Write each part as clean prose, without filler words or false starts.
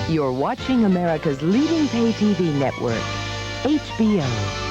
You're watching America's leading pay TV network, HBO.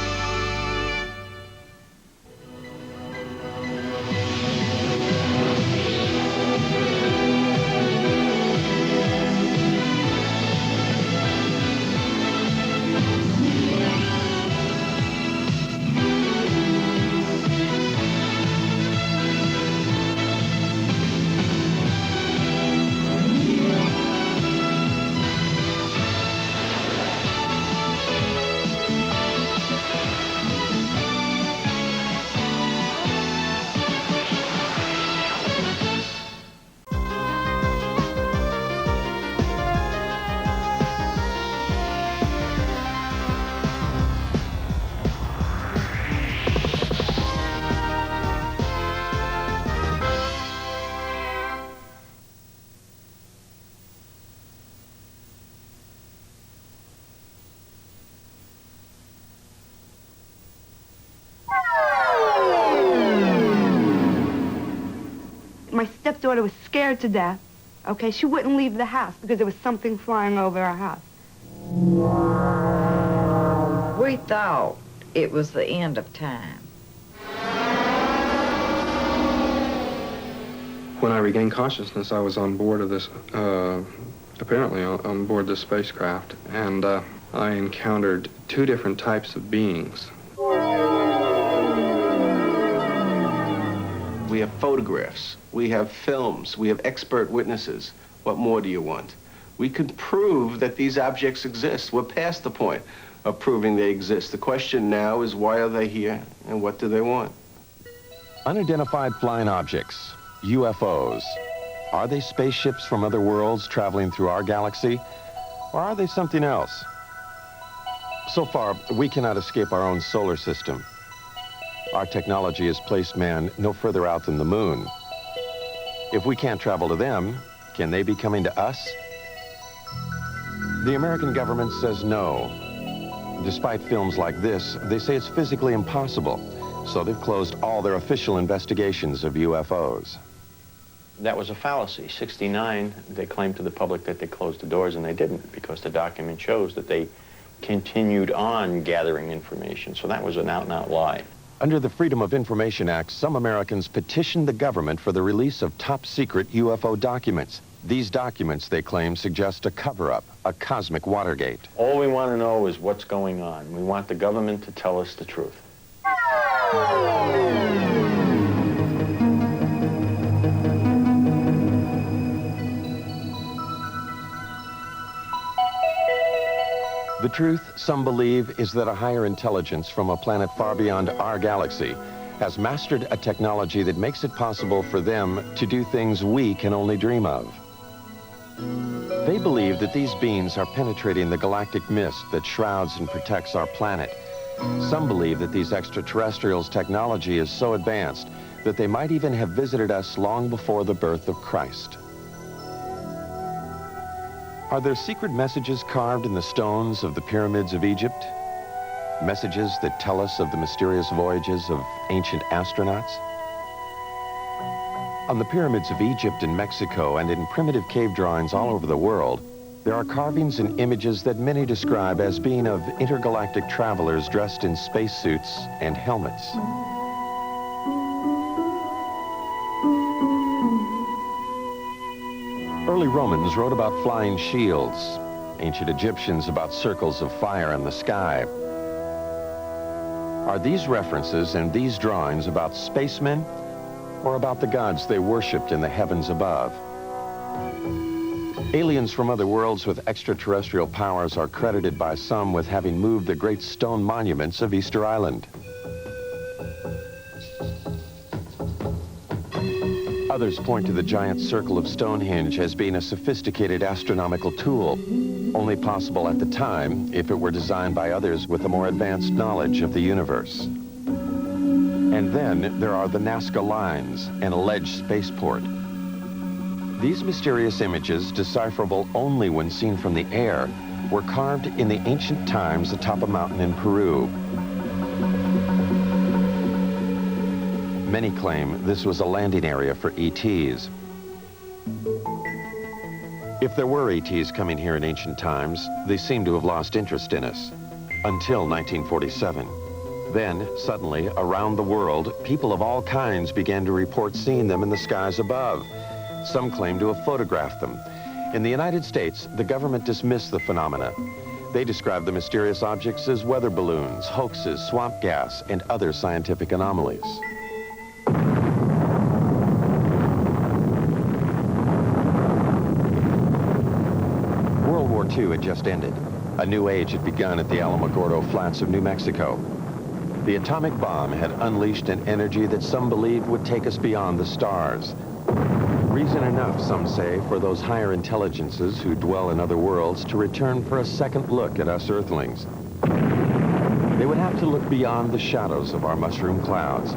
My stepdaughter was scared to death. Okay, she wouldn't leave the house because there was something flying over our house. We thought it was the end of time. When I regained consciousness, I was on board of this, apparently on board this spacecraft, and I encountered two different types of beings. We have photographs, we have films, we have expert witnesses. What more do you want? We can prove that these objects exist. We're past the point of proving they exist. The question now is, why are they here and what do they want? Unidentified flying objects, UFOs. Are they spaceships from other worlds traveling through our galaxy? Or are they something else? So far, we cannot escape our own solar system. Our technology has placed man no further out than the moon. If we can't travel to them, can they be coming to us? The American government says no. Despite films like this, they say it's physically impossible, so they've closed all their official investigations of UFOs. That was a fallacy. 69, they claimed to the public that they closed the doors, and they didn't, because the document shows that they continued on gathering information. So that was an out-and-out lie. Under the Freedom of Information Act, some Americans petitioned the government for the release of top-secret UFO documents. These documents, they claim, suggest a cover-up, a cosmic Watergate. All we want to know is what's going on. We want the government to tell us the truth. The truth, some believe, is that a higher intelligence from a planet far beyond our galaxy has mastered a technology that makes it possible for them to do things we can only dream of. They believe that these beings are penetrating the galactic mist that shrouds and protects our planet. Some believe that these extraterrestrials' technology is so advanced that they might even have visited us long before the birth of Christ. Are there secret messages carved in the stones of the pyramids of Egypt? Messages that tell us of the mysterious voyages of ancient astronauts? On the pyramids of Egypt and Mexico and in primitive cave drawings all over the world, there are carvings and images that many describe as being of intergalactic travelers dressed in spacesuits and helmets. Early Romans wrote about flying shields, ancient Egyptians about circles of fire in the sky. Are these references and these drawings about spacemen or about the gods they worshipped in the heavens above? Aliens from other worlds with extraterrestrial powers are credited by some with having moved the great stone monuments of Easter Island. Others point to the giant circle of Stonehenge as being a sophisticated astronomical tool, only possible at the time if it were designed by others with a more advanced knowledge of the universe. And then there are the Nazca Lines, an alleged spaceport. These mysterious images, decipherable only when seen from the air, were carved in the ancient times atop a mountain in Peru. Many claim this was a landing area for ETs. If there were ETs coming here in ancient times, they seem to have lost interest in us. Until 1947. Then, suddenly, around the world, people of all kinds began to report seeing them in the skies above. Some claim to have photographed them. In the United States, the government dismissed the phenomena. They described the mysterious objects as weather balloons, hoaxes, swamp gas, and other scientific anomalies. World War II had just ended. A new age had begun at the Alamogordo Flats of New Mexico. The atomic bomb had unleashed an energy that some believed would take us beyond the stars. Reason enough, some say, for those higher intelligences who dwell in other worlds to return for a second look at us Earthlings. They would have to look beyond the shadows of our mushroom clouds.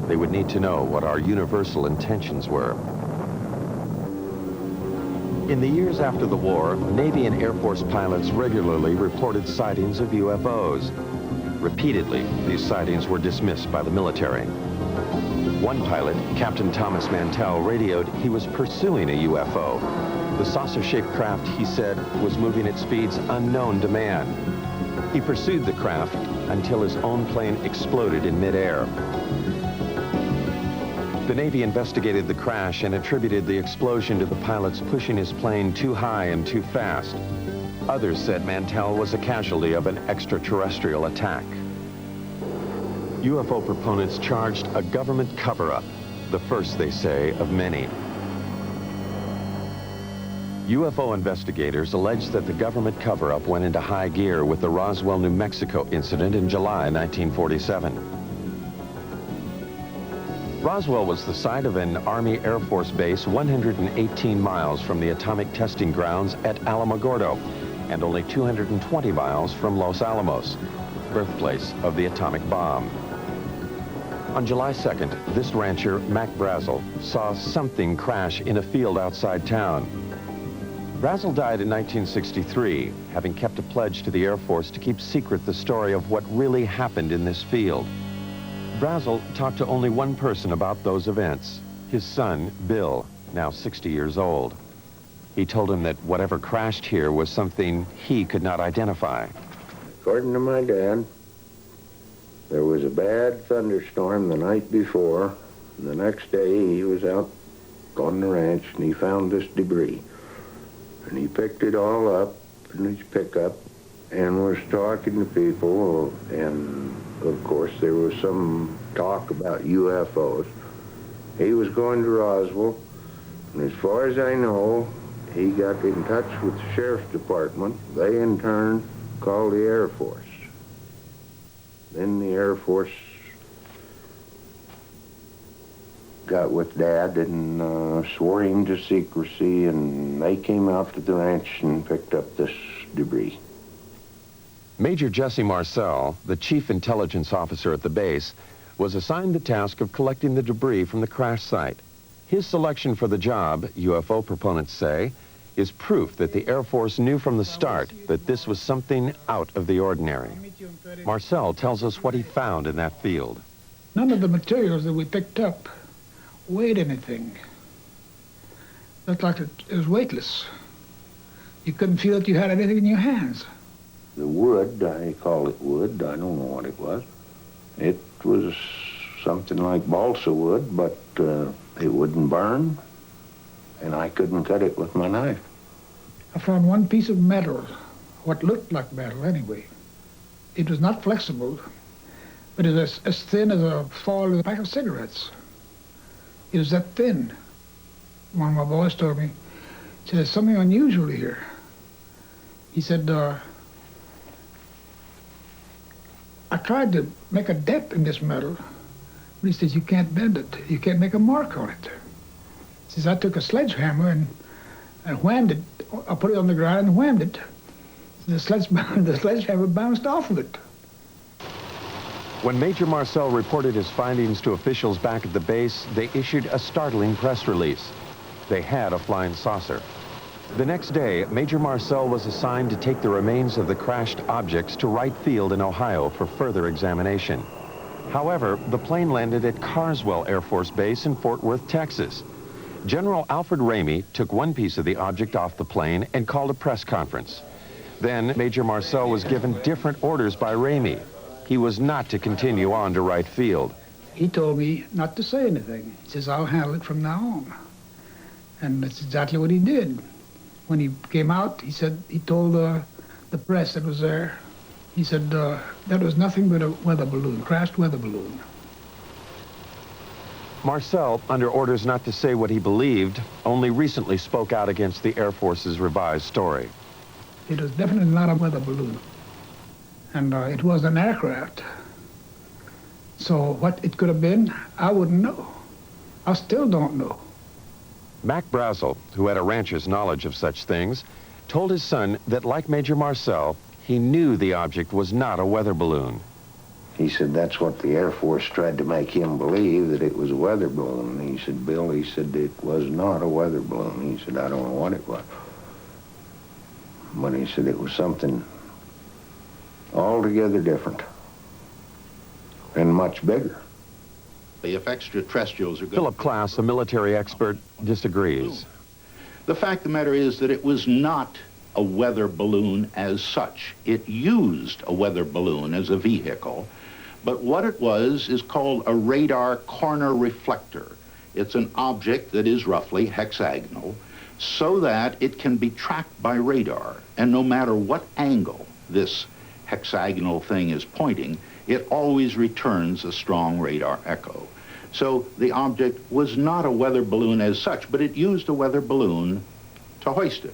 They would need to know what our universal intentions were. In the years after the war, Navy and Air Force pilots regularly reported sightings of UFOs. Repeatedly, these sightings were dismissed by the military. One pilot, Captain Thomas Mantell, radioed he was pursuing a UFO. The saucer-shaped craft, he said, was moving at speeds unknown to man. He pursued the craft until his own plane exploded in midair. The Navy investigated the crash and attributed the explosion to the pilots pushing his plane too high and too fast. Others said Mantell was a casualty of an extraterrestrial attack. UFO proponents charged a government cover-up, the first, they say, of many. UFO investigators allege that the government cover-up went into high gear with the Roswell, New Mexico incident in July 1947. Roswell was the site of an Army Air Force base 118 miles from the atomic testing grounds at Alamogordo and only 220 miles from Los Alamos, birthplace of the atomic bomb. On July 2nd, this rancher, Mac Brazel, saw something crash in a field outside town. Brazel died in 1963, having kept a pledge to the Air Force to keep secret the story of what really happened in this field. Brazel talked to only one person about those events, his son, Bill, now 60 years old. He told him that whatever crashed here was something he could not identify. According to my dad, there was a bad thunderstorm the night before, and the next day he was out on the ranch and he found this debris. And he picked it all up in his pickup and was talking to people, and of course there was some talk about UFOs. He was going to Roswell, and as far as I know, he got in touch with the sheriff's department. They in turn called the Air Force. Then the Air Force got with Dad and swore him to secrecy, and they came out to the ranch and picked up this debris. Major Jesse Marcel, the chief intelligence officer at the base, was assigned the task of collecting the debris from the crash site. His selection for the job, UFO proponents say, is proof that the Air Force knew from the start that this was something out of the ordinary. Marcel tells us what he found in that field. None of the materials that we picked up weighed anything. Looked like it was weightless. You couldn't feel that you had anything in your hands. The wood, I call it wood, I don't know what it was. It was something like balsa wood, but it wouldn't burn, and I couldn't cut it with my knife. I found one piece of metal, what looked like metal anyway. It was not flexible, but it was as thin as a foil of a pack of cigarettes. It was that thin. One of my boys told me, he said, there's something unusual here. He said, I tried to make a dent in this metal, but he says, you can't bend it. You can't make a mark on it. He says, I took a sledgehammer and whammed it. I put it on the ground and whammed it. The sledgehammer bounced off of it. When Major Marcel reported his findings to officials back at the base, they issued a startling press release. They had a flying saucer. The next day, Major Marcel was assigned to take the remains of the crashed objects to Wright Field in Ohio for further examination. However, the plane landed at Carswell Air Force Base in Fort Worth, Texas. General Alfred Ramey took one piece of the object off the plane and called a press conference. Then Major Marcel was given different orders by Ramey. He was not to continue on to right field. He told me not to say anything. He says, I'll handle it from now on. And that's exactly what he did. When he came out, he said, he told the press that was there, he said, that was nothing but a weather balloon, crashed weather balloon. Marcel, under orders not to say what he believed, only recently spoke out against the Air Force's revised story. It was definitely not a weather balloon. And it was an aircraft. So what it could have been, I wouldn't know. I still don't know. Mac Brazel, who had a rancher's knowledge of such things, told his son that, like Major Marcel, he knew the object was not a weather balloon. He said that's what the Air Force tried to make him believe, that it was a weather balloon. He said, Bill, he said, it was not a weather balloon. He said, I don't know what it was. But he said it was something altogether different and much bigger. If extraterrestrials are good. Philip Klass, a military expert, disagrees. The fact of the matter is that it was not a weather balloon as such. It used a weather balloon as a vehicle, but what it was is called a radar corner reflector. It's an object that is roughly hexagonal so that it can be tracked by radar, and no matter what angle this hexagonal thing is pointing, it always returns a strong radar echo. So the object was not a weather balloon as such, but it used a weather balloon to hoist it.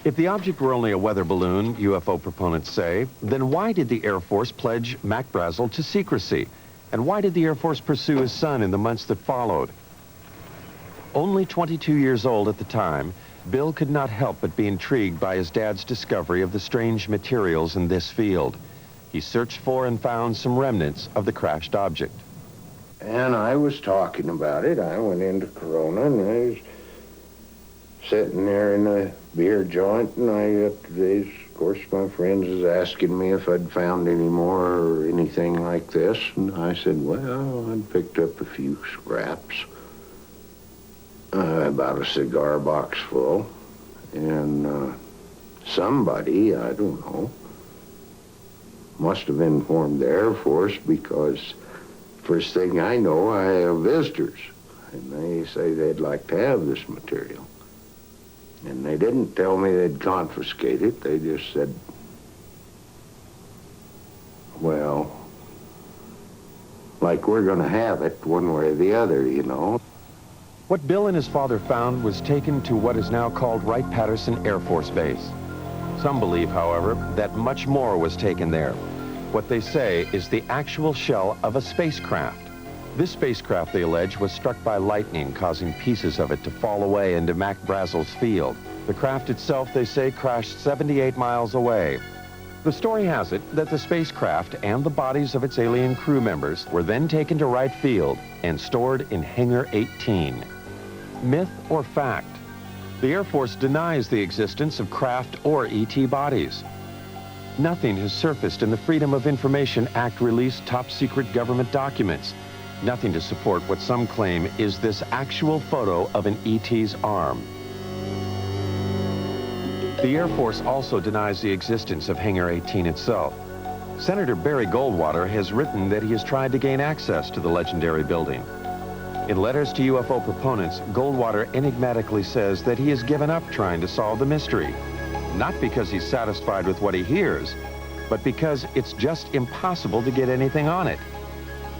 If the object were only a weather balloon, UFO proponents say, then why did the Air Force pledge Mac Brazel to secrecy? And why did the Air Force pursue his son in the months that followed? Only 22 years old at the time, Bill could not help but be intrigued by his dad's discovery of the strange materials in this field. He searched for and found some remnants of the crashed object. And I was talking about it. I went into Corona, and I was sitting there in a beer joint, and of course, my friends was asking me if I'd found any more or anything like this, and I said, well, I'd picked up a few scraps, about a cigar box full, and somebody, I don't know, must have informed the Air Force, because first thing I know, I have visitors, and they say they'd like to have this material. And they didn't tell me they'd confiscate it. They just said, well, like we're going to have it one way or the other, you know. What Bill and his father found was taken to what is now called Wright-Patterson Air Force Base. Some believe, however, that much more was taken there. What they say is the actual shell of a spacecraft. This spacecraft, they allege, was struck by lightning, causing pieces of it to fall away into Mac Brazel's field. The craft itself, they say, crashed 78 miles away. The story has it that the spacecraft and the bodies of its alien crew members were then taken to Wright Field and stored in Hangar 18. Myth or fact? The Air Force denies the existence of craft or ET bodies. Nothing has surfaced in the Freedom of Information Act released top-secret government documents. Nothing to support what some claim is this actual photo of an ET's arm. The Air Force also denies the existence of Hangar 18 itself. Senator Barry Goldwater has written that he has tried to gain access to the legendary building. In letters to UFO proponents, Goldwater enigmatically says that he has given up trying to solve the mystery. Not because he's satisfied with what he hears, but because it's just impossible to get anything on it.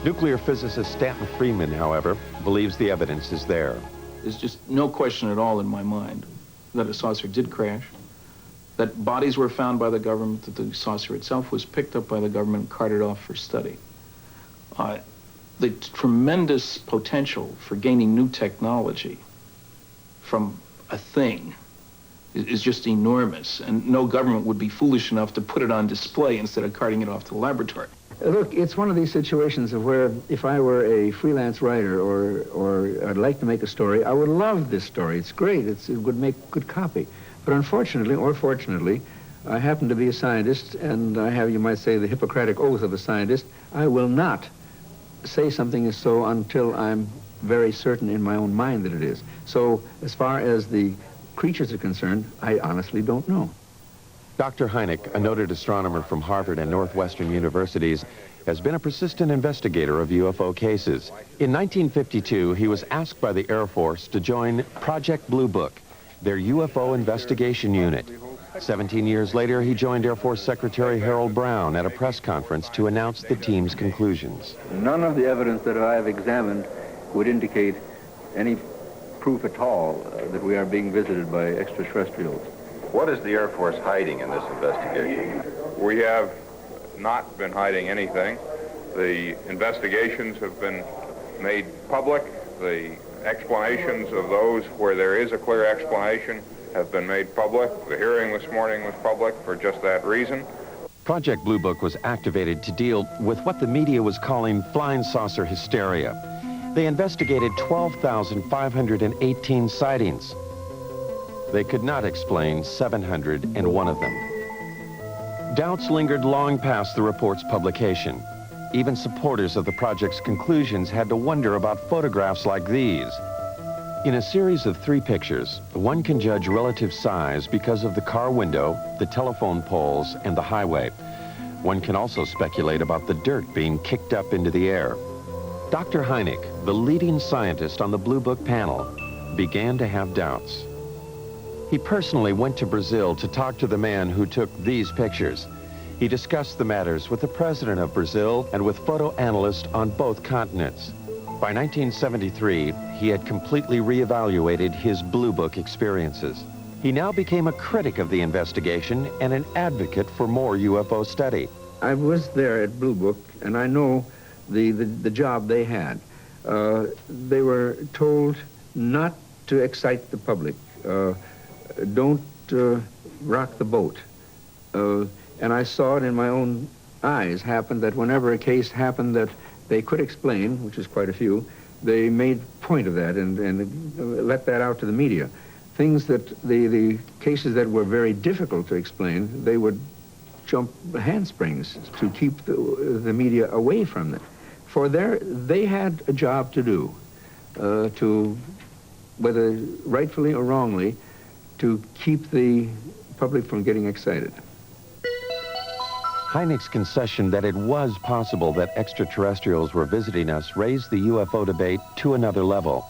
Nuclear physicist Stanton Friedman, however, believes the evidence is there. There's just no question at all in my mind that a saucer did crash, that bodies were found by the government, that the saucer itself was picked up by the government and carted off for study. The tremendous potential for gaining new technology from a thing is just enormous, and no government would be foolish enough to put it on display instead of carting it off to the laboratory. Look, it's one of these situations of where if I were a freelance writer or I'd like to make a story, I would love this story. It's great. It would make good copy. But unfortunately, or fortunately, I happen to be a scientist, and I have, you might say, the Hippocratic oath of a scientist. I will not say something is so until I'm very certain in my own mind that it is. So as far as the creatures are concerned, I honestly don't know. Dr. Hynek, a noted astronomer from Harvard and Northwestern universities, has been a persistent investigator of UFO cases. In 1952, he was asked by the Air Force to join Project Blue Book, their UFO investigation unit. 17 years later, he joined Air Force Secretary Harold Brown at a press conference to announce the team's conclusions. None of the evidence that I have examined would indicate any proof at all that we are being visited by extraterrestrials. What is the Air Force hiding in this investigation? We have not been hiding anything. The investigations have been made public. The explanations of those where there is a clear explanation have been made public. The hearing this morning was public for just that reason. Project Blue Book was activated to deal with what the media was calling flying saucer hysteria. They investigated 12,518 sightings. They could not explain 701 of them. Doubts lingered long past the report's publication. Even supporters of the project's conclusions had to wonder about photographs like these. In a series of 3 pictures, one can judge relative size because of the car window, the telephone poles, and the highway. One can also speculate about the dirt being kicked up into the air. Dr. Hynek, the leading scientist on the Blue Book panel, began to have doubts. He personally went to Brazil to talk to the man who took these pictures. He discussed the matters with the president of Brazil and with photo analysts on both continents. By 1973, he had completely reevaluated his Blue Book experiences. He now became a critic of the investigation and an advocate for more UFO study. I was there at Blue Book, and I know the job they had. They were told not to excite the public. Don't rock the boat. And I saw it in my own eyes happen that whenever a case happened that they could explain, which is quite a few, they made point of that and let that out to the media. Things that the cases that were very difficult to explain, they would jump handsprings to keep the media away from it. For they had a job to do, to, whether rightfully or wrongly, to keep the public from getting excited. Hynek's concession that it was possible that extraterrestrials were visiting us raised the UFO debate to another level.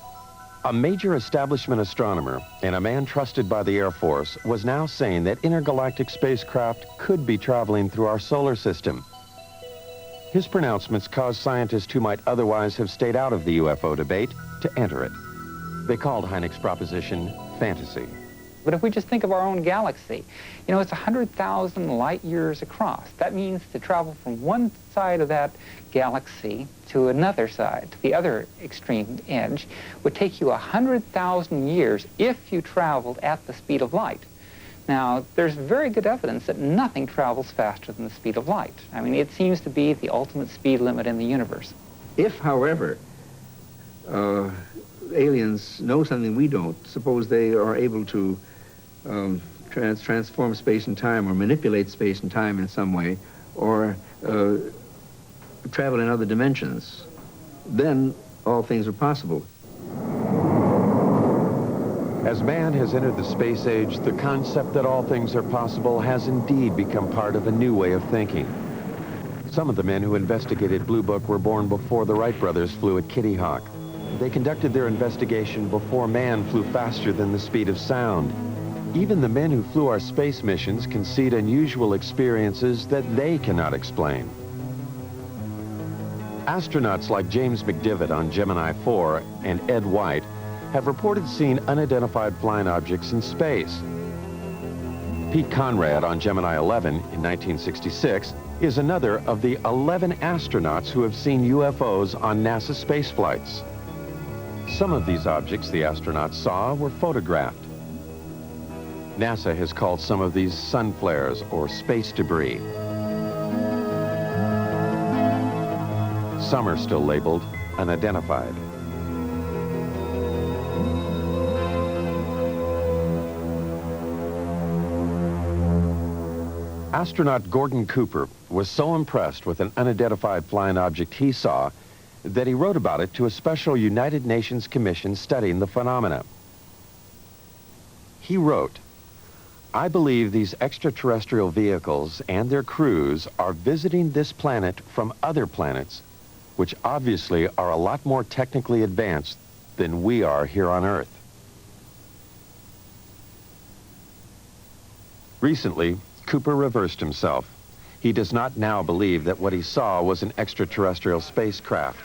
A major establishment astronomer and a man trusted by the Air Force was now saying that intergalactic spacecraft could be traveling through our solar system. His pronouncements caused scientists who might otherwise have stayed out of the UFO debate to enter it. They called Hynek's proposition fantasy. But if we just think of our own galaxy, you know, it's 100,000 light years across. That means to travel from one side of that galaxy to another side, to the other extreme edge, would take you 100,000 years if you traveled at the speed of light. Now, there's very good evidence that nothing travels faster than the speed of light. I mean, it seems to be the ultimate speed limit in the universe. If, however, aliens know something we don't, suppose they are able to transform space and time or manipulate space and time in some way, or travel in other dimensions, then all things are possible. As man has entered the space age, the concept that all things are possible has indeed become part of a new way of thinking. Some of the men who investigated Blue Book were born before the Wright brothers flew at Kitty Hawk. They conducted their investigation before man flew faster than the speed of sound. Even the men who flew our space missions concede unusual experiences that they cannot explain. Astronauts like James McDivitt on Gemini 4 and Ed White have reported seeing unidentified flying objects in space. Pete Conrad on Gemini 11 in 1966 is another of the 11 astronauts who have seen UFOs on NASA space flights. Some of these objects the astronauts saw were photographed. NASA has called some of these sun flares or space debris. Some are still labeled unidentified. Astronaut Gordon Cooper was so impressed with an unidentified flying object he saw that he wrote about it to a special United Nations commission studying the phenomena. He wrote, "I believe these extraterrestrial vehicles and their crews are visiting this planet from other planets, which obviously are a lot more technically advanced than we are here on Earth." Recently, Cooper reversed himself. He does not now believe that what he saw was an extraterrestrial spacecraft.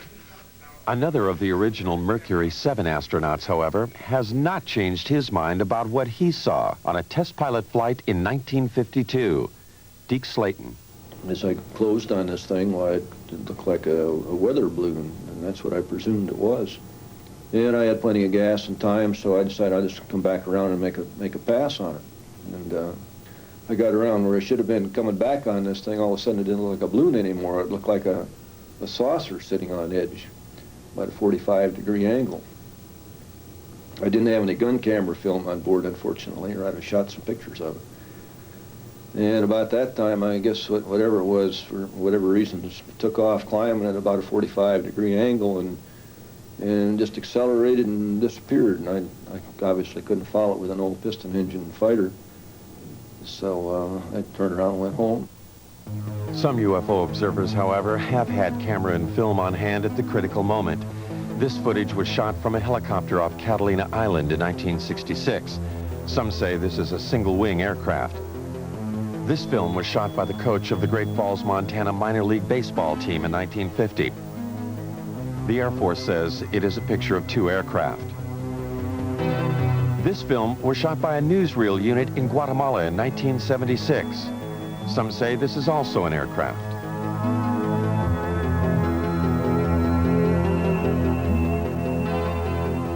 Another of the original Mercury 7 astronauts, however, has not changed his mind about what he saw on a test pilot flight in 1952. Deke Slayton. As I closed on this thing, well, it looked like a weather balloon, and that's what I presumed it was. And I had plenty of gas and time, so I decided I'd just come back around and make a pass on it. And I got around where I should have been coming back on this thing. All of a sudden, it didn't look like a balloon anymore. It looked like a saucer sitting on edge, about a 45-degree angle. I didn't have any gun camera film on board, unfortunately, or I'd have shot some pictures of it. And about that time, I guess whatever it was, for whatever reason, just took off climbing at about a 45-degree angle and just accelerated and disappeared. And I obviously couldn't follow it with an old piston engine fighter. So I turned around and went home. Some UFO observers, however, have had camera and film on hand at the critical moment. This footage was shot from a helicopter off Catalina Island in 1966. Some say this is a single-wing aircraft. This film was shot by the coach of the Great Falls, Montana minor league baseball team in 1950. The Air Force says it is a picture of two aircraft. This film was shot by a newsreel unit in Guatemala in 1976. Some say this is also an aircraft.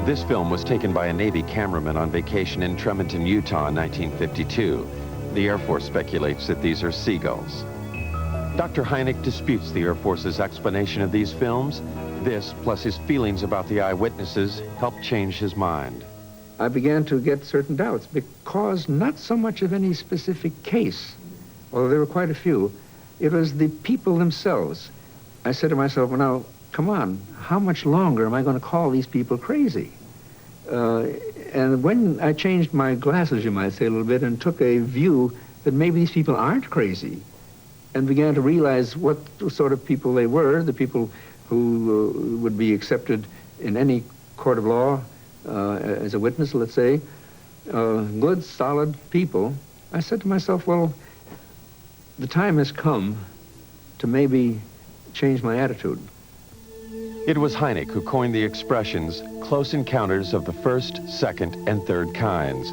This film was taken by a Navy cameraman on vacation in Tremonton, Utah in 1952. The Air Force speculates that these are seagulls. Dr. Hynek disputes the Air Force's explanation of these films. This, plus his feelings about the eyewitnesses, helped change his mind. I began to get certain doubts because not so much of any specific case, although there were quite a few, it was the people themselves. I said to myself, well, now, come on, how much longer am I going to call these people crazy? And when I changed my glasses, you might say, a little bit, and took a view that maybe these people aren't crazy, and began to realize what sort of people they were, the people who would be accepted in any court of law, as a witness, let's say, good, solid people, I said to myself, well, the time has come to maybe change my attitude. It was Hynek who coined the expressions close encounters of the first, second, and third kinds.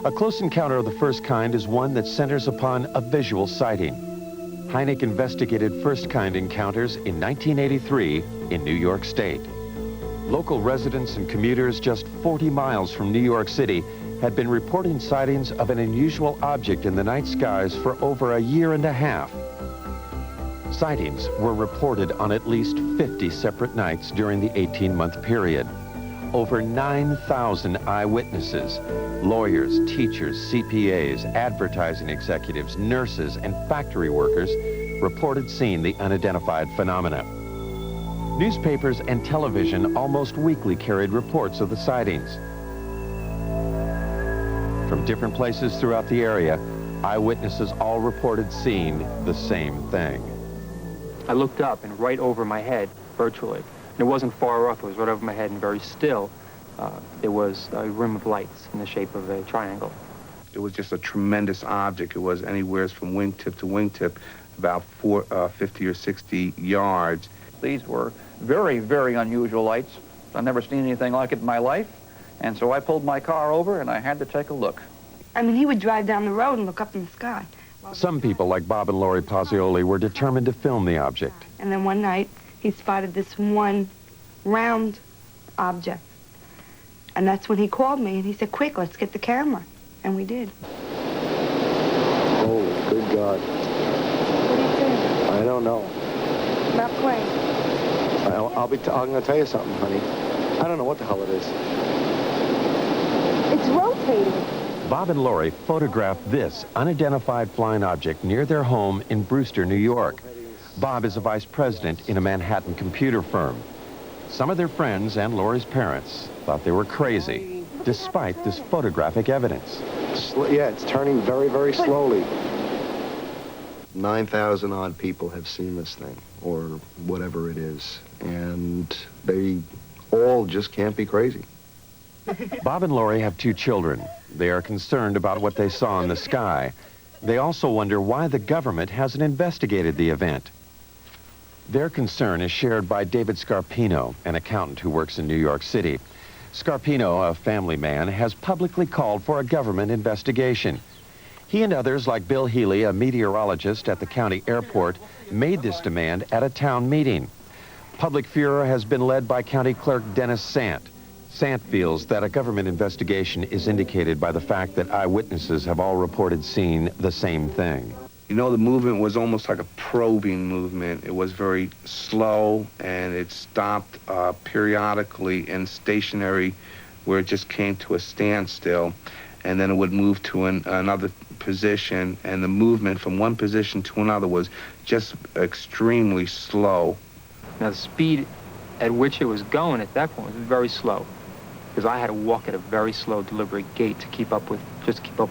A close encounter of the first kind is one that centers upon a visual sighting. Hynek investigated first-kind encounters in 1983 in New York State. Local residents and commuters just 40 miles from New York City had been reporting sightings of an unusual object in the night skies for over a year and a half. Sightings were reported on at least 50 separate nights during the 18-month period. Over 9,000 eyewitnesses, lawyers, teachers, CPAs, advertising executives, nurses, and factory workers reported seeing the unidentified phenomena. Newspapers and television almost weekly carried reports of the sightings. From different places throughout the area, eyewitnesses all reported seeing the same thing. I looked up, and right over my head, virtually, and it wasn't far off, it was right over my head and very still, there was a rim of lights in the shape of a triangle. It was just a tremendous object. It was anywhere from wingtip to wingtip, about 50 or 60 yards. These were very, very unusual lights. I've never seen anything like it in my life. And so I pulled my car over and I had to take a look. I mean, he would drive down the road and look up in the sky. Some people, like Bob and Lori Pozzioli, were determined to film the object. And then one night, he spotted this one round object. And that's when he called me and he said, quick, let's get the camera. And we did. Oh, good God. What do you think? I don't know. About plane. I'm going to tell you something, honey. I don't know what the hell it is. It's rotating. Bob and Lori photographed this unidentified flying object near their home in Brewster, New York. Bob is a vice president in a Manhattan computer firm. Some of their friends and Lori's parents thought they were crazy, despite this photographic evidence. Yeah, it's turning very, very slowly. 9,000 odd people have seen this thing, or whatever it is, and they all just can't be crazy. Bob and Lori have 2 children. They are concerned about what they saw in the sky. They also wonder why the government hasn't investigated the event. Their concern is shared by David Scarpino, an accountant who works in New York City. Scarpino, a family man, has publicly called for a government investigation. He and others, like Bill Healy, a meteorologist at the county airport, made this demand at a town meeting. Public furor has been led by County Clerk Dennis Sant. Sant feels that a government investigation is indicated by the fact that eyewitnesses have all reported seeing the same thing. You know, the movement was almost like a probing movement. It was very slow, and it stopped periodically and stationary where it just came to a standstill, and then it would move to another position, and the movement from one position to another was just extremely slow. Now, the speed at which it was going at that point was very slow, because I had to walk at a very slow, deliberate gait to keep up with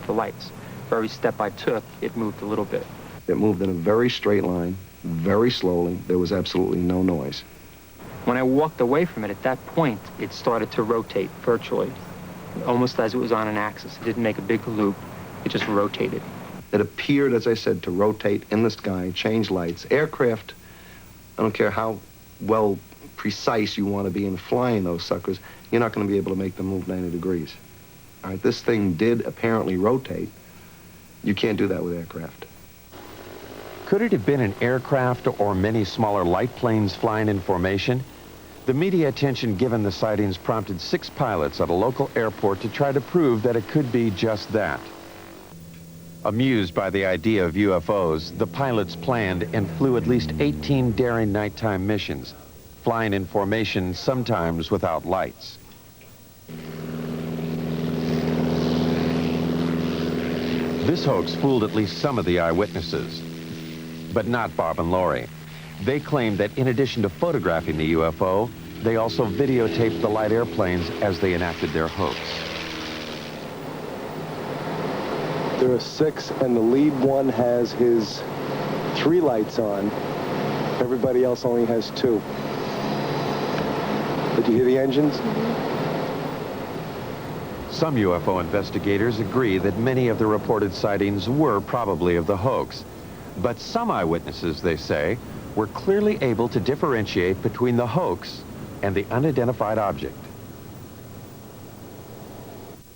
the lights. For every step I took, it moved a little bit. It moved in a very straight line, very slowly. There was absolutely no noise. When I walked away from it, at that point, it started to rotate virtually, almost as it was on an axis. It didn't make a big loop. It just rotated. It appeared, as I said, to rotate in the sky, change lights. Aircraft, I don't care how well precise you want to be in flying those suckers, you're not going to be able to make them move 90 degrees. All right, this thing did apparently rotate. You can't do that with aircraft. Could it have been an aircraft or many smaller light planes flying in formation? The media attention given the sightings prompted 6 pilots at a local airport to try to prove that it could be just that. Amused by the idea of UFOs, the pilots planned and flew at least 18 daring nighttime missions, flying in formation, sometimes without lights. This hoax fooled at least some of the eyewitnesses, but not Bob and Lori. They claimed that in addition to photographing the UFO, they also videotaped the light airplanes as they enacted their hoax. There are 6, and the lead one has his 3 lights on. Everybody else only has 2. Did you hear the engines? Some UFO investigators agree that many of the reported sightings were probably of the hoax. But some eyewitnesses, they say, were clearly able to differentiate between the hoax and the unidentified object.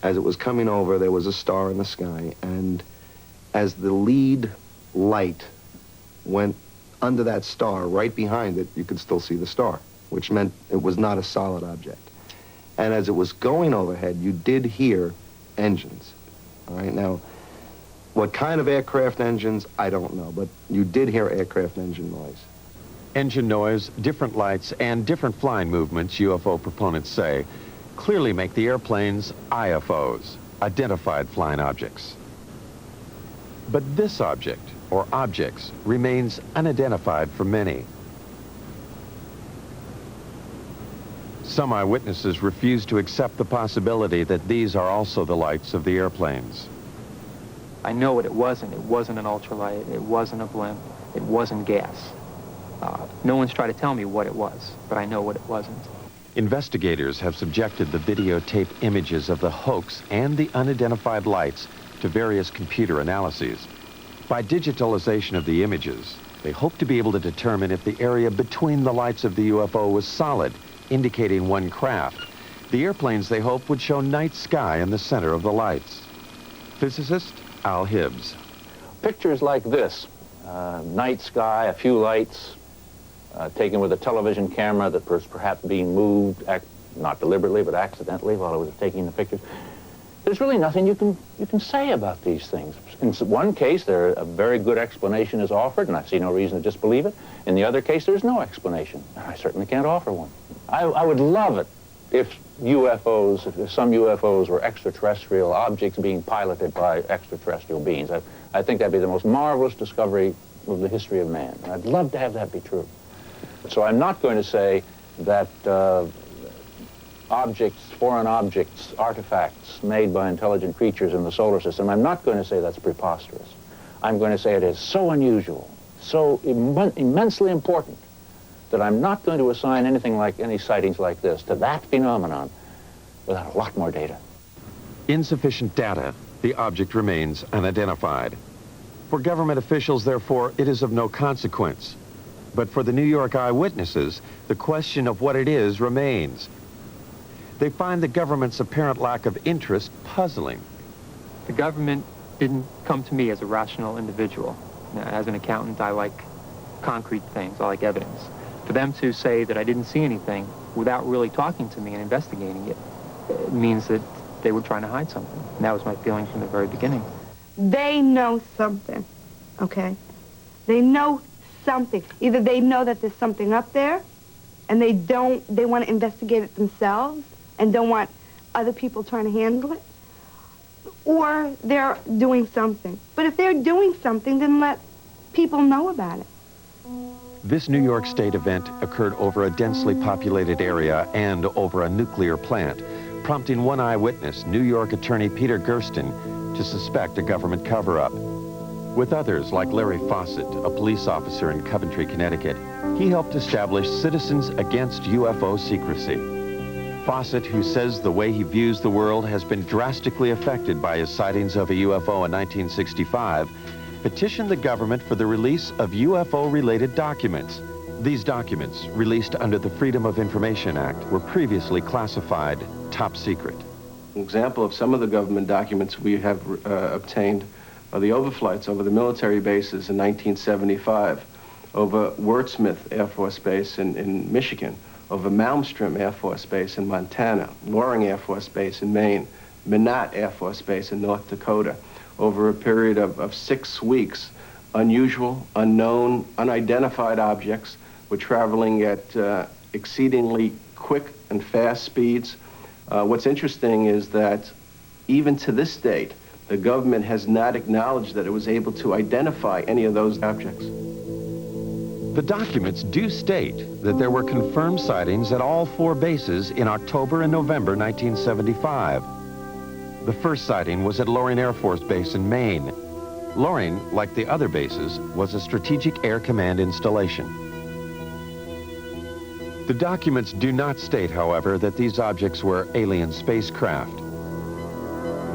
As it was coming over, there was a star in the sky, and as the lead light went under that star, right behind it, you could still see the star, which meant it was not a solid object. And as it was going overhead, you did hear engines. All right, now, what kind of aircraft engines, I don't know, but you did hear aircraft engine noise. Engine noise, different lights, and different flying movements, UFO proponents say, clearly make the airplanes IFOs, identified flying objects. But this object, or objects, remains unidentified for many. Some eyewitnesses refuse to accept the possibility that these are also the lights of the airplanes. I know what it wasn't. It wasn't an ultralight. It wasn't a blimp. It wasn't gas. No one's tried to tell me what it was, but I know what it wasn't. Investigators have subjected the videotape images of the hoax and the unidentified lights to various computer analyses. By digitalization of the images, they hope to be able to determine if the area between the lights of the UFO was solid, indicating one craft. The airplanes, they hope, would show night sky in the center of the lights. Physicist Al Hibbs. Pictures like this, night sky, a few lights, taken with a television camera that was perhaps being moved, not deliberately, but accidentally while it was taking the pictures. There's really nothing you can say about these things. In one case, a very good explanation is offered, and I see no reason to disbelieve it. In the other case, there's no explanation. I certainly can't offer one. I would love it if some UFOs were extraterrestrial objects being piloted by extraterrestrial beings. I think that'd be the most marvelous discovery of the history of man. I'd love to have that be true. So I'm not going to say that objects, foreign objects, artifacts made by intelligent creatures in the solar system, I'm not going to say that's preposterous. I'm going to say it is so unusual, so immensely important, that I'm not going to assign anything like any sightings like this to that phenomenon without a lot more data. Insufficient data, the object remains unidentified. For government officials, therefore, it is of no consequence. But for the New York eyewitnesses, the question of what it is remains. They find the government's apparent lack of interest puzzling. The government didn't come to me as a rational individual. As an accountant, I like concrete things. I like evidence. For them to say that I didn't see anything without really talking to me and investigating it means that they were trying to hide something. And that was my feeling from the very beginning. They know something, okay? They know something. Either they know that there's something up there, and they want to investigate it themselves and don't want other people trying to handle it, or they're doing something. But if they're doing something, then let people know about it. This New York State event occurred over a densely populated area and over a nuclear plant, prompting one eyewitness, New York attorney Peter Gersten, to suspect a government cover-up. With others, like Larry Fawcett, a police officer in Coventry, Connecticut, he helped establish Citizens Against UFO Secrecy. Fawcett, who says the way he views the world has been drastically affected by his sightings of a UFO in 1965, petitioned the government for the release of UFO-related documents. These documents, released under the Freedom of Information Act, were previously classified top secret. An example of some of the government documents we have obtained are the overflights over the military bases in 1975, over Wurtsmith Air Force Base in Michigan, over Malmstrom Air Force Base in Montana, Loring Air Force Base in Maine, Minot Air Force Base in North Dakota. Over a period of 6 weeks, unusual, unknown, unidentified objects were traveling at exceedingly quick and fast speeds. What's interesting is that even to this date, the government has not acknowledged that it was able to identify any of those objects. The documents do state that there were confirmed sightings at all 4 bases in October and November 1975. The first sighting was at Loring Air Force Base in Maine. Loring, like the other bases, was a Strategic Air Command installation. The documents do not state, however, that these objects were alien spacecraft.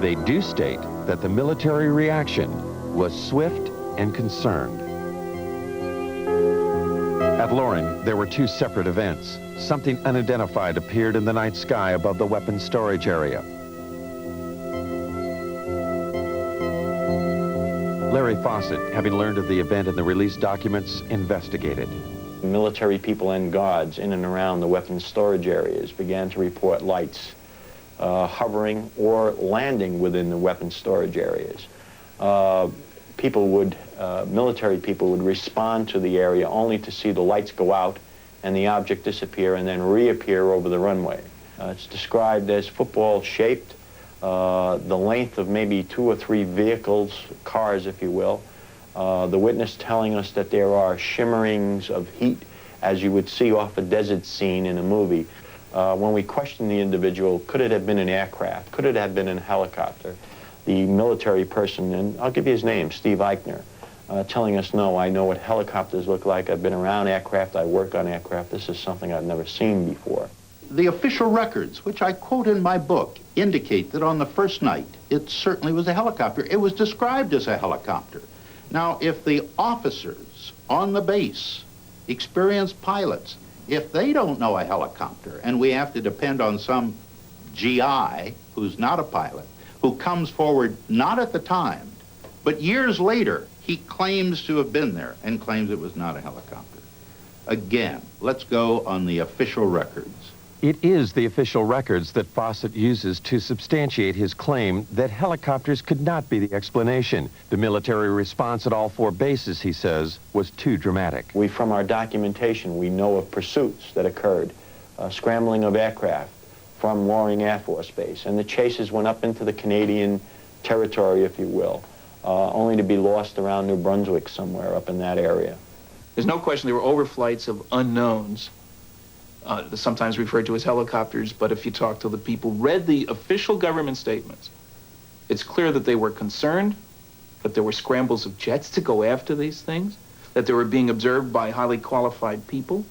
They do state that the military reaction was swift and concerned. At Loring, there were 2 separate events. Something unidentified appeared in the night sky above the weapons storage area. Larry Fawcett, having learned of the event in the released documents, investigated. Military people and guards in and around the weapons storage areas began to report lights hovering or landing within the weapons storage areas. Military people would respond to the area only to see the lights go out and the object disappear and then reappear over the runway. It's described as football-shaped, the length of maybe 2 or 3 vehicles, cars, if you will. The witness telling us that there are shimmerings of heat, as you would see off a desert scene in a movie. When we questioned the individual, could it have been an aircraft? Could it have been a helicopter? The military person, and I'll give you his name, Steve Eichner, telling us, no, I know what helicopters look like. I've been around aircraft. I work on aircraft. This is something I've never seen before. The official records, which I quote in my book, indicate that on the first night, it certainly was a helicopter. It was described as a helicopter. Now, if the officers on the base, experienced pilots, if they don't know a helicopter, and we have to depend on some GI who's not a pilot, who comes forward not at the time, but years later, he claims to have been there and claims it was not a helicopter. Again, let's go on the official records. It is the official records that Fawcett uses to substantiate his claim that helicopters could not be the explanation. The military response at all 4 bases, he says, was too dramatic. From our documentation, we know of pursuits that occurred, scrambling of aircraft from Loring Air Force Base, and the chases went up into the Canadian territory, if you will, only to be lost around New Brunswick somewhere up in that area. There's no question there were overflights of unknowns sometimes referred to as helicopters, but if you talk to the people, read the official government statements, it's clear that they were concerned, that there were scrambles of jets to go after these things, that they were being observed by highly qualified people.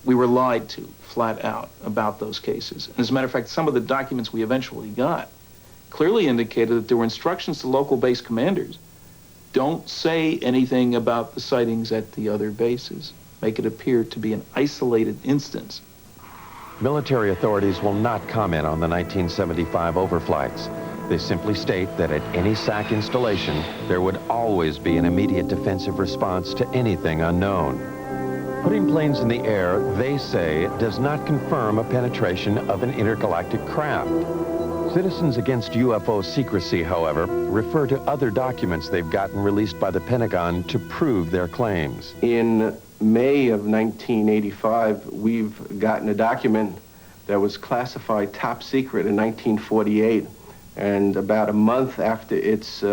We were lied to, flat out, about those cases. And as a matter of fact, some of the documents we eventually got clearly indicated that there were instructions to local base commanders. Don't say anything about the sightings at the other bases. Make it appear to be an isolated instance. Military authorities will not comment on the 1975 overflights. They simply state that at any SAC installation, there would always be an immediate defensive response to anything unknown. Putting planes in the air, they say, does not confirm a penetration of an intergalactic craft. Citizens Against UFO Secrecy, however, refer to other documents they've gotten released by the Pentagon to prove their claims. In May of 1985, we've gotten a document that was classified top secret in 1948, and about a month after its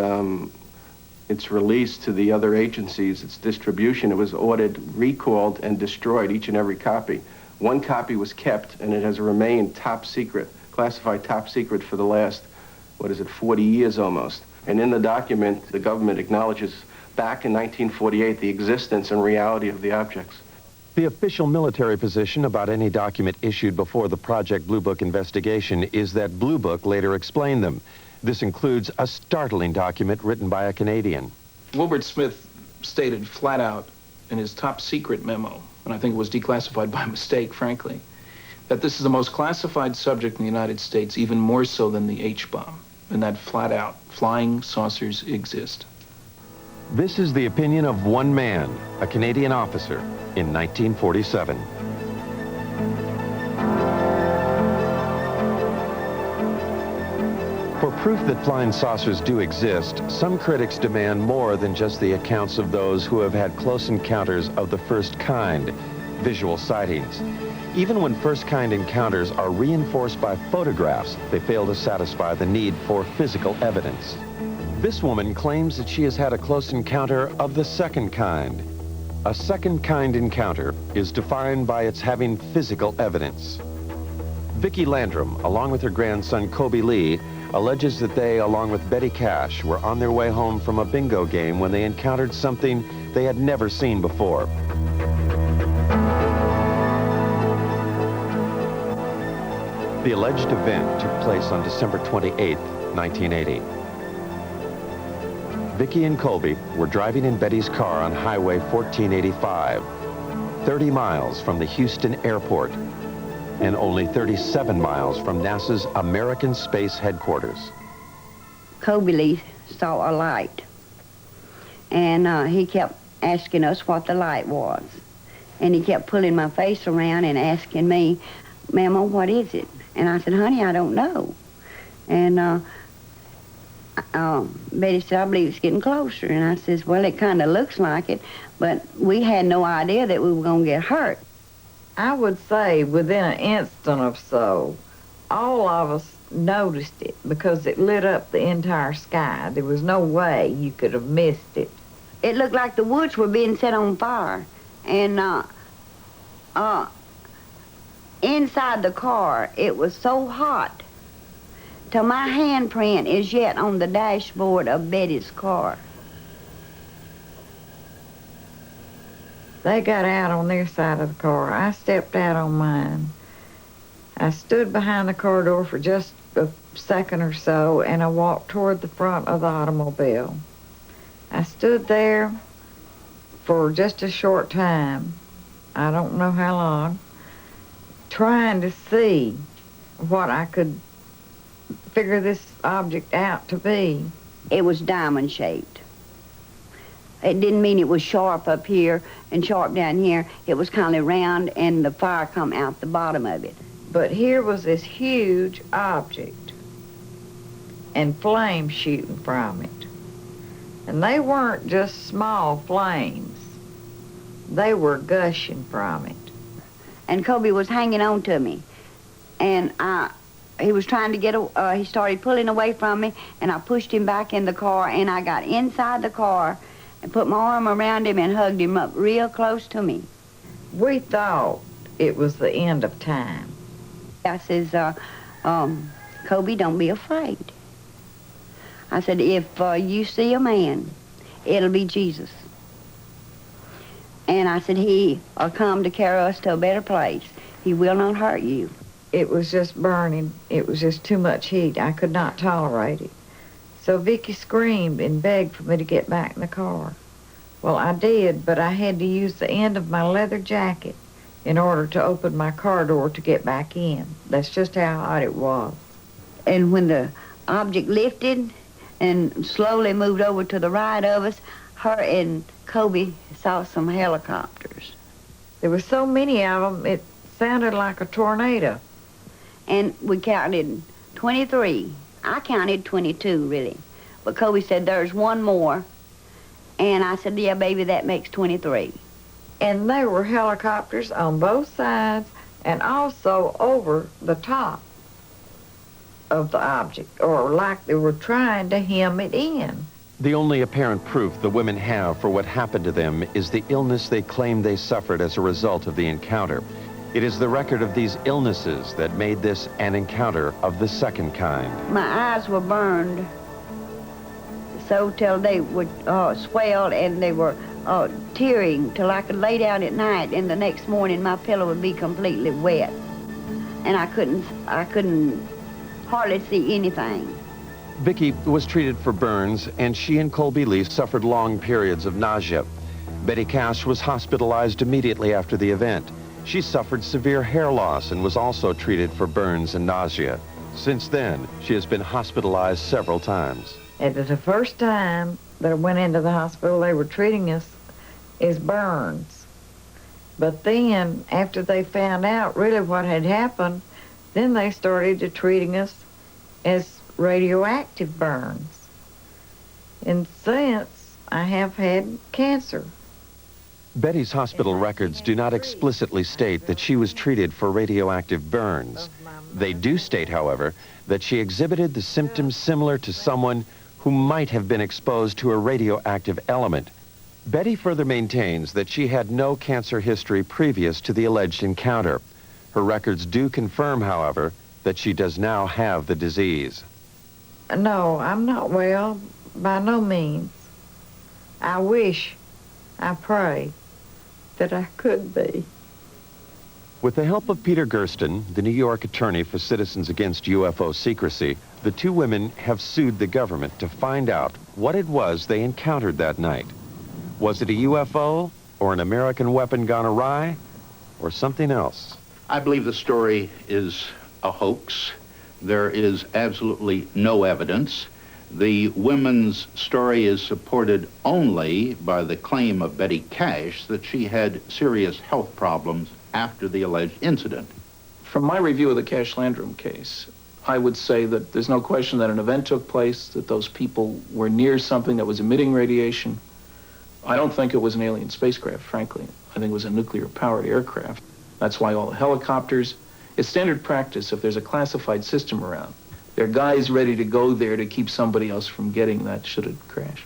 release to the other agencies, its distribution, it was ordered, recalled, and destroyed, each and every copy. One copy was kept, and it has remained top secret, classified top secret for the last, 40 years almost. And in the document, the government acknowledges back in 1948 the existence and reality of the objects. The official military position about any document issued before the Project Blue Book investigation is that Blue Book later explained them. This includes a startling document written by a Canadian. Wilbert Smith stated flat out in his top secret memo, and I think it was declassified by mistake, frankly, that this is the most classified subject in the United States, even more so than the H-bomb, and that flat out, flying saucers exist. This is the opinion of one man, a Canadian officer, in 1947. For proof that flying saucers do exist, some critics demand more than just the accounts of those who have had close encounters of the first kind, visual sightings. Even when first-kind encounters are reinforced by photographs, they fail to satisfy the need for physical evidence. This woman claims that she has had a close encounter of the second kind. A second-kind encounter is defined by its having physical evidence. Vicki Landrum, along with her grandson Kobe Lee, alleges that they, along with Betty Cash, were on their way home from a bingo game when they encountered something they had never seen before. The alleged event took place on December 28, 1980. Vicki and Colby were driving in Betty's car on Highway 1485, 30 miles from the Houston airport and only 37 miles from NASA's American Space Headquarters. Kobe Lee saw a light, and he kept asking us what the light was. And he kept pulling my face around and asking me, "Mama, what is it?" And I said, "Honey, I don't know." And Betty said, "I believe it's getting closer." And I says, "Well, it kind of looks like it, but we had no idea that we were going to get hurt." I would say within an instant or so, all of us noticed it because it lit up the entire sky. There was no way you could have missed it. It looked like the woods were being set on fire. And inside the car, it was so hot till my handprint is yet on the dashboard of Betty's car. They got out on their side of the car. I stepped out on mine. I stood behind the car door for just a second or so, and I walked toward the front of the automobile. I stood there for just a short time, I don't know how long, trying to see what I could figure this object out to be. It was diamond-shaped. It didn't mean it was sharp up here and sharp down here. It was kind of round, and the fire come out the bottom of it. But here was this huge object and flames shooting from it. And they weren't just small flames. They were gushing from it. And Kobe was hanging on to me. And he was trying to get, he started pulling away from me, and I pushed him back in the car, and I got inside the car and put my arm around him and hugged him up real close to me. We thought it was the end of time. I says, Kobe, don't be afraid. I said, if you see a man, it'll be Jesus. And I said, he will come to carry us to a better place. He will not hurt you. It was just burning. It was just too much heat. I could not tolerate it. So Vicky screamed and begged for me to get back in the car. Well, I did, but I had to use the end of my leather jacket in order to open my car door to get back in. That's just how hot it was. And when the object lifted and slowly moved over to the right of us, her and Kobe saw some helicopters. There were so many of them, it sounded like a tornado. And we counted 23. I counted 22, really. But Kobe said, there's one more. And I said, yeah, baby, that makes 23. And there were helicopters on both sides and also over the top of the object, or like they were trying to hem it in. The only apparent proof the women have for what happened to them is the illness they claim they suffered as a result of the encounter. It is the record of these illnesses that made this an encounter of the second kind. My eyes were burned so till they would swell, and they were tearing till I could lay down at night, and the next morning my pillow would be completely wet, and I couldn't hardly see anything. Vicky was treated for burns, and she and Colby Lee suffered long periods of nausea. Betty Cash was hospitalized immediately after the event. She suffered severe hair loss and was also treated for burns and nausea. Since then, she has been hospitalized several times. And the first time that I went into the hospital, they were treating us as burns. But then, after they found out really what had happened, then they started to treating us as radioactive burns. And since, I have had cancer. Betty's hospital records do not explicitly state that she was treated for radioactive burns. They do state, however, that she exhibited the symptoms similar to someone who might have been exposed to a radioactive element. Betty further maintains that she had no cancer history previous to the alleged encounter. Her records do confirm, however, that she does now have the disease. No, I'm not well, by no means. I wish, I pray, that I could be. With the help of Peter Gersten, the New York attorney for Citizens Against UFO Secrecy, the two women have sued the government to find out what it was they encountered that night. Was it a UFO, or an American weapon gone awry, or something else? I believe the story is a hoax. There is absolutely no evidence. The women's story is supported only by the claim of Betty Cash that she had serious health problems after the alleged incident. From my review of the Cash Landrum case, I would say that there's no question that an event took place, that those people were near something that was emitting radiation. I don't think it was an alien spacecraft, frankly. I think it was a nuclear-powered aircraft. That's why all the helicopters. It's standard practice if there's a classified system around. There are guys ready to go there to keep somebody else from getting that should it crash.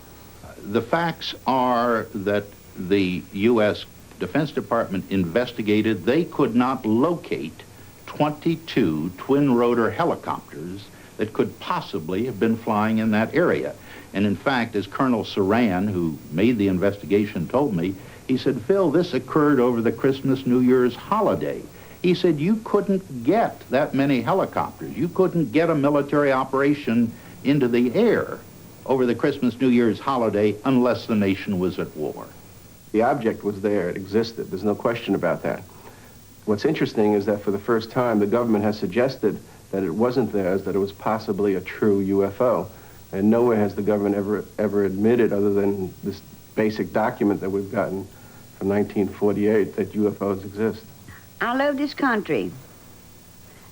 The facts are that the U.S. Defense Department investigated. They could not locate 22 twin-rotor helicopters that could possibly have been flying in that area. And in fact, as Colonel Saran, who made the investigation, told me, he said, Phil, this occurred over the Christmas, New Year's holiday. He said, you couldn't get that many helicopters. You couldn't get a military operation into the air over the Christmas, New Year's holiday unless the nation was at war. The object was there. It existed. There's no question about that. What's interesting is that for the first time, the government has suggested that it wasn't theirs, that it was possibly a true UFO. And nowhere has the government ever admitted, other than this basic document that we've gotten from 1948, that UFOs exist. I love this country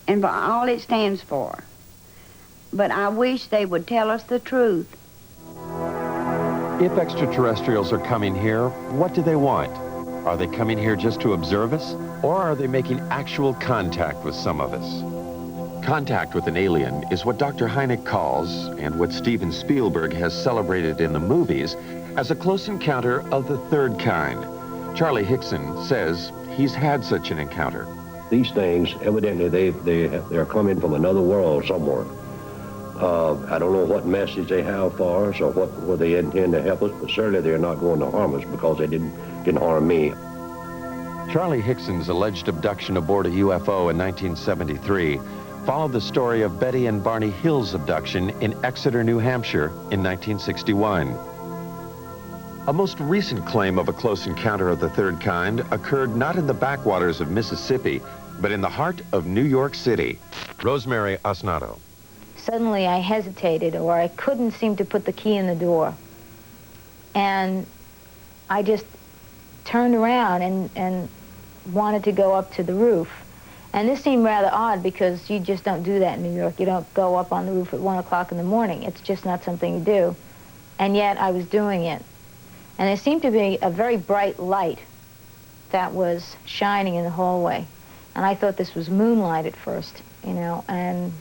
and for all it stands for, but I wish they would tell us the truth. If extraterrestrials are coming here, what do they want? Are they coming here just to observe us, or are they making actual contact with some of us? Contact with an alien is what Dr. Hynek calls, and what Steven Spielberg has celebrated in the movies, as a close encounter of the third kind. Charlie Hickson says he's had such an encounter. These things, evidently, they're coming from another world somewhere. I don't know what message they have for us or what they intend to help us, but certainly they're not going to harm us because they didn't harm me. Charlie Hickson's alleged abduction aboard a UFO in 1973 followed the story of Betty and Barney Hill's abduction in Exeter, New Hampshire in 1961. A most recent claim of a close encounter of the third kind occurred not in the backwaters of Mississippi, but in the heart of New York City. Rosemary Osnato. Suddenly I hesitated, or I couldn't seem to put the key in the door. And I just turned around and wanted to go up to the roof. And this seemed rather odd because you just don't do that in New York. You don't go up on the roof at 1 o'clock in the morning. It's just not something you do. And yet I was doing it. And there seemed to be a very bright light that was shining in the hallway. And I thought this was moonlight at first, you know, and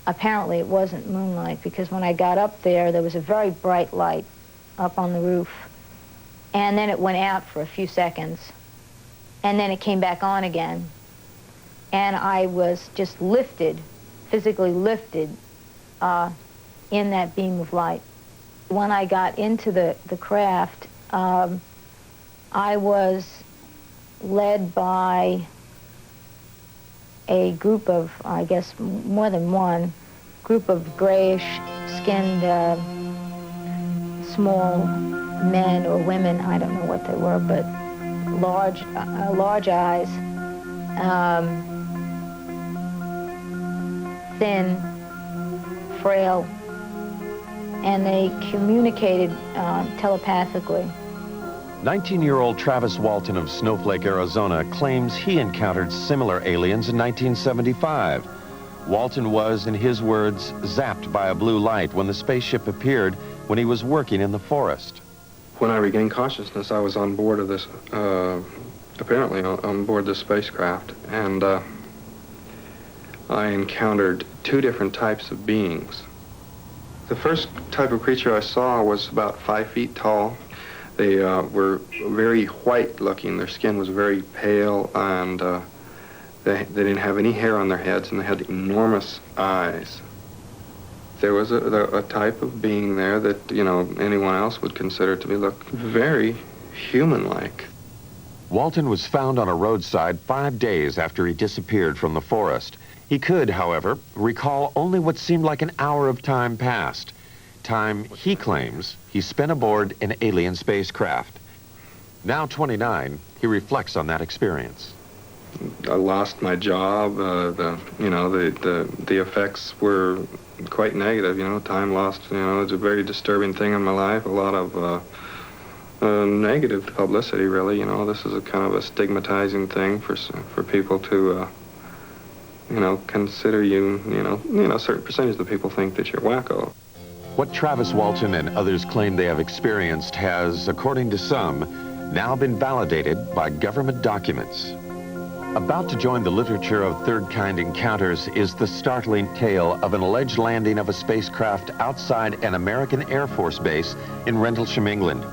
apparently it wasn't moonlight because when I got up there, there was a very bright light up on the roof. And then it went out for a few seconds. And then it came back on again. And I was just lifted, physically lifted, in that beam of light. When I got into the craft, I was led by a group of, I guess, more than one, group of grayish-skinned, small men or women, I don't know what they were, but large eyes, thin, frail, and they communicated telepathically. 19-year-old Travis Walton of Snowflake, Arizona, claims he encountered similar aliens in 1975. Walton was, in his words, zapped by a blue light when the spaceship appeared when he was working in the forest. When I regained consciousness, I was on board of this, apparently on board this spacecraft, and I encountered two different types of beings. The first type of creature I saw was about 5 feet tall. They were very white looking. Their skin was very pale, and they didn't have any hair on their heads, and they had enormous eyes. There was a type of being there that, you know, anyone else would consider to be look very human-like. Walton was found on a roadside 5 days after he disappeared from the forest. He could, however, recall only what seemed like an hour of time passed. Time he claims he spent aboard an alien spacecraft. Now 29, he reflects on that experience. I lost my job. The effects were quite negative. You know, time lost. You know, it's a very disturbing thing in my life. A lot of negative publicity, really. You know, this is a kind of a stigmatizing thing for people to, consider you. A certain percentage of the people think that you're wacko. What Travis Walton and others claim they have experienced has, according to some, now been validated by government documents. About to join the literature of third-kind encounters is the startling tale of an alleged landing of a spacecraft outside an American Air Force base in Rendlesham, England.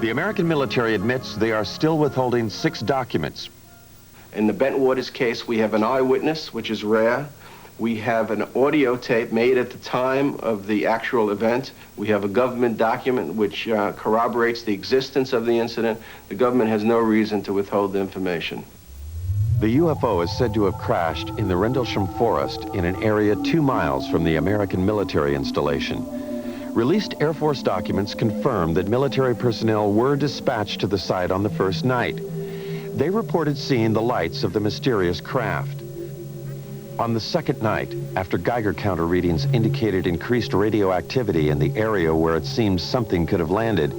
The American military admits they are still withholding 6 documents. In the Bentwaters case, we have an eyewitness, which is rare. We have an audio tape made at the time of the actual event. We have a government document which corroborates the existence of the incident. The government has no reason to withhold the information. The UFO is said to have crashed in the Rendlesham Forest in an area 2 miles from the American military installation. Released Air Force documents confirm that military personnel were dispatched to the site on the first night. They reported seeing the lights of the mysterious craft. On the second night, after Geiger counter readings indicated increased radioactivity in the area where it seemed something could have landed,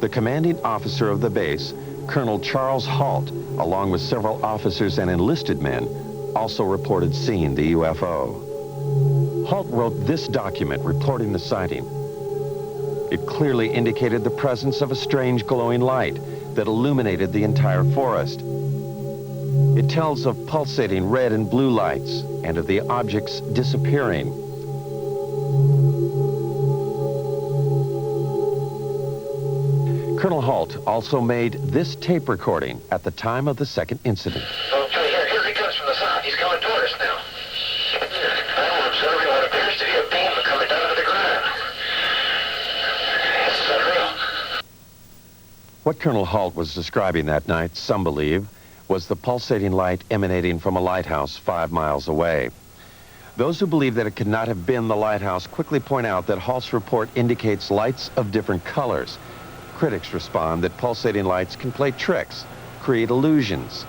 the commanding officer of the base, Colonel Charles Halt, along with several officers and enlisted men, also reported seeing the UFO. Halt wrote this document reporting the sighting. It clearly indicated the presence of a strange glowing light that illuminated the entire forest. It tells of pulsating red and blue lights and of the objects disappearing. Colonel Halt also made this tape recording at the time of the second incident. Okay, here he comes from the south. He's coming toward us now. I'm observing what appears to be a beam coming down to the ground. This is unreal. What Colonel Halt was describing that night, some believe, was the pulsating light emanating from a lighthouse 5 miles away. Those who believe that it could not have been the lighthouse quickly point out that Halt's report indicates lights of different colors. Critics respond that pulsating lights can play tricks, create illusions.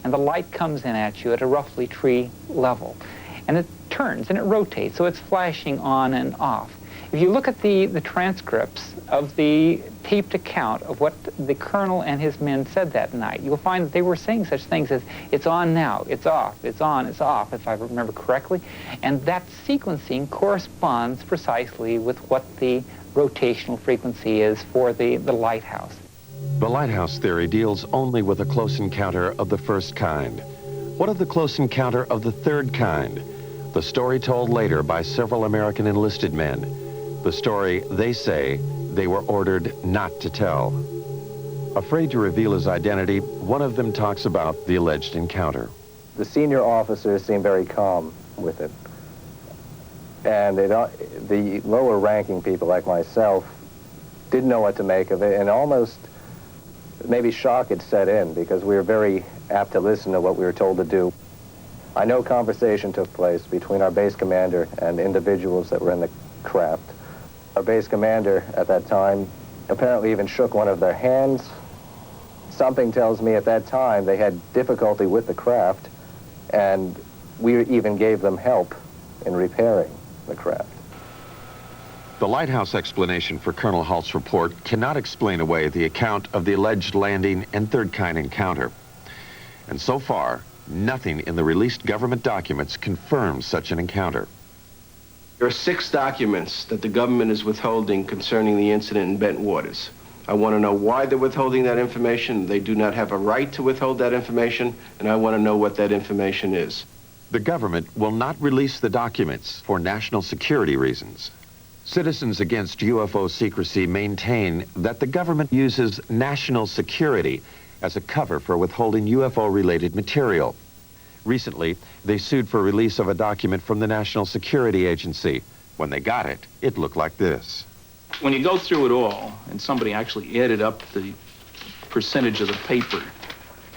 And the light comes in at you at a roughly tree level. And it turns and it rotates, so it's flashing on and off. If you look at the transcripts of the taped account of what the colonel and his men said that night, you'll find that they were saying such things as, it's on now, it's off, it's on, it's off, if I remember correctly. And that sequencing corresponds precisely with what the rotational frequency is for the lighthouse. The lighthouse theory deals only with a close encounter of the first kind. What of the close encounter of the third kind? The story told later by several American enlisted men. The story they say they were ordered not to tell. Afraid to reveal his identity, one of them talks about the alleged encounter. The senior officers seem very calm with it. And the lower ranking people like myself didn't know what to make of it, and almost maybe shock had set in because we were very apt to listen to what we were told to do. I know conversation took place between our base commander and individuals that were in the craft. Our base commander at that time apparently even shook one of their hands. Something tells me at that time they had difficulty with the craft, and we even gave them help in repairing the craft. The lighthouse explanation for Colonel Halt's report cannot explain away the account of the alleged landing and third kind encounter. And so far, nothing in the released government documents confirms such an encounter. There are 6 documents that the government is withholding concerning the incident in Bent Waters. I want to know why they're withholding that information. They do not have a right to withhold that information, and I want to know what that information is. The government will not release the documents for national security reasons. Citizens Against UFO Secrecy maintain that the government uses national security as a cover for withholding UFO-related material. Recently, they sued for release of a document from the National Security Agency. When they got it, it looked like this. When you go through it all, and somebody actually added up the percentage of the paper,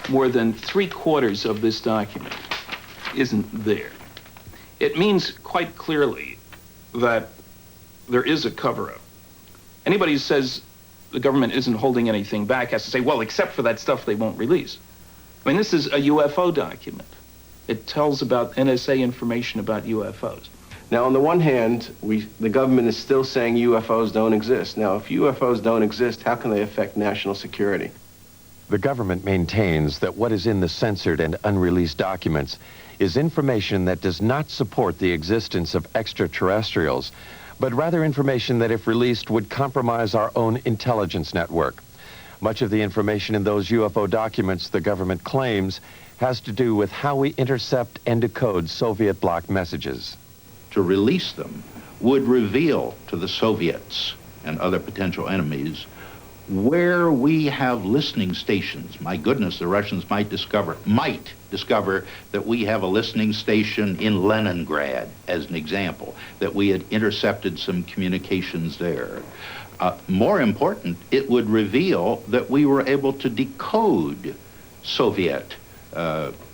more than 3/4 of this document isn't there. It means quite clearly that there is a cover-up. Anybody who says the government isn't holding anything back has to say, well, except for that stuff they won't release. I mean, this is a UFO document. It tells about NSA information about UFOs. Now, on the one hand, the government is still saying UFOs don't exist. Now, if UFOs don't exist, how can they affect national security? The government maintains that what is in the censored and unreleased documents is information that does not support the existence of extraterrestrials, but rather information that, if released, would compromise our own intelligence network. Much of the information in those UFO documents, the government claims, has to do with how we intercept and decode Soviet bloc messages. To release them would reveal to the Soviets and other potential enemies where we have listening stations. My goodness, the Russians might discover that we have a listening station in Leningrad, as an example, that we had intercepted some communications there. More important, it would reveal that we were able to decode Soviet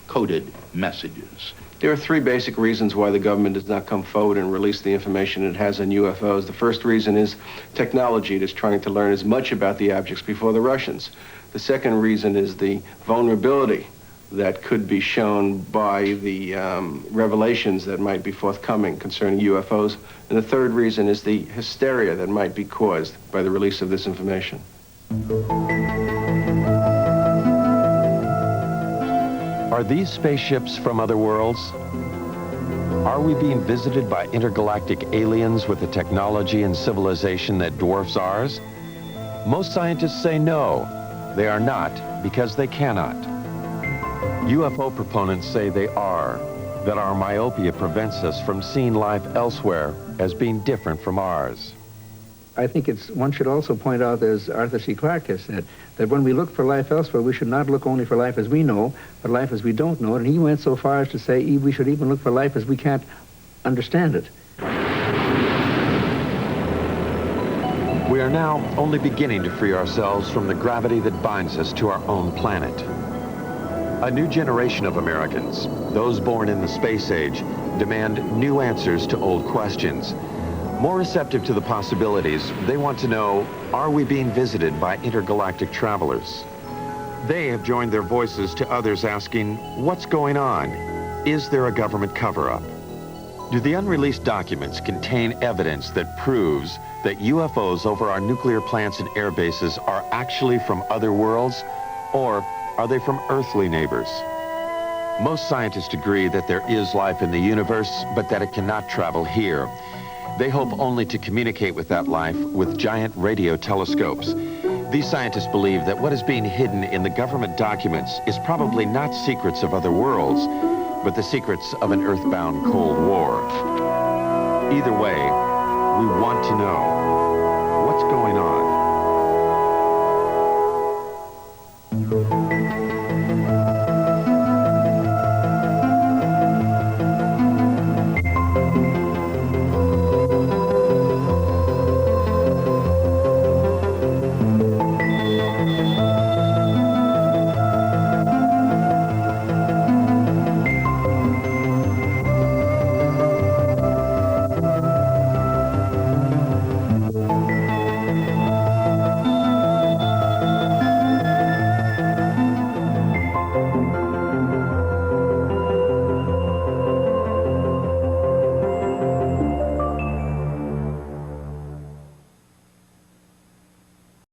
coded messages. There are 3 basic reasons why the government does not come forward and release the information it has on UFOs. The first reason is technology. It is trying to learn as much about the objects before the Russians. The second reason is the vulnerability that could be shown by the revelations that might be forthcoming concerning UFOs. And the third reason is the hysteria that might be caused by the release of this information. Are these spaceships from other worlds? Are we being visited by intergalactic aliens with a technology and civilization that dwarfs ours? Most scientists say no, they are not, because they cannot. UFO proponents say they are, that our myopia prevents us from seeing life elsewhere as being different from ours. I think one should also point out, as Arthur C. Clarke has said, that when we look for life elsewhere, we should not look only for life as we know, but life as we don't know. And he went so far as to say we should even look for life as we can't understand it. We are now only beginning to free ourselves from the gravity that binds us to our own planet. A new generation of Americans, those born in the space age, demand new answers to old questions. More receptive to the possibilities, they want to know, are we being visited by intergalactic travelers? They have joined their voices to others asking, what's going on? Is there a government cover-up? Do the unreleased documents contain evidence that proves that UFOs over our nuclear plants and air bases are actually from other worlds, or are they from earthly neighbors? Most scientists agree that there is life in the universe, but that it cannot travel here. They hope only to communicate with that life with giant radio telescopes. These scientists believe that what is being hidden in the government documents is probably not secrets of other worlds, but the secrets of an earthbound Cold War. Either way, we want to know what's going on.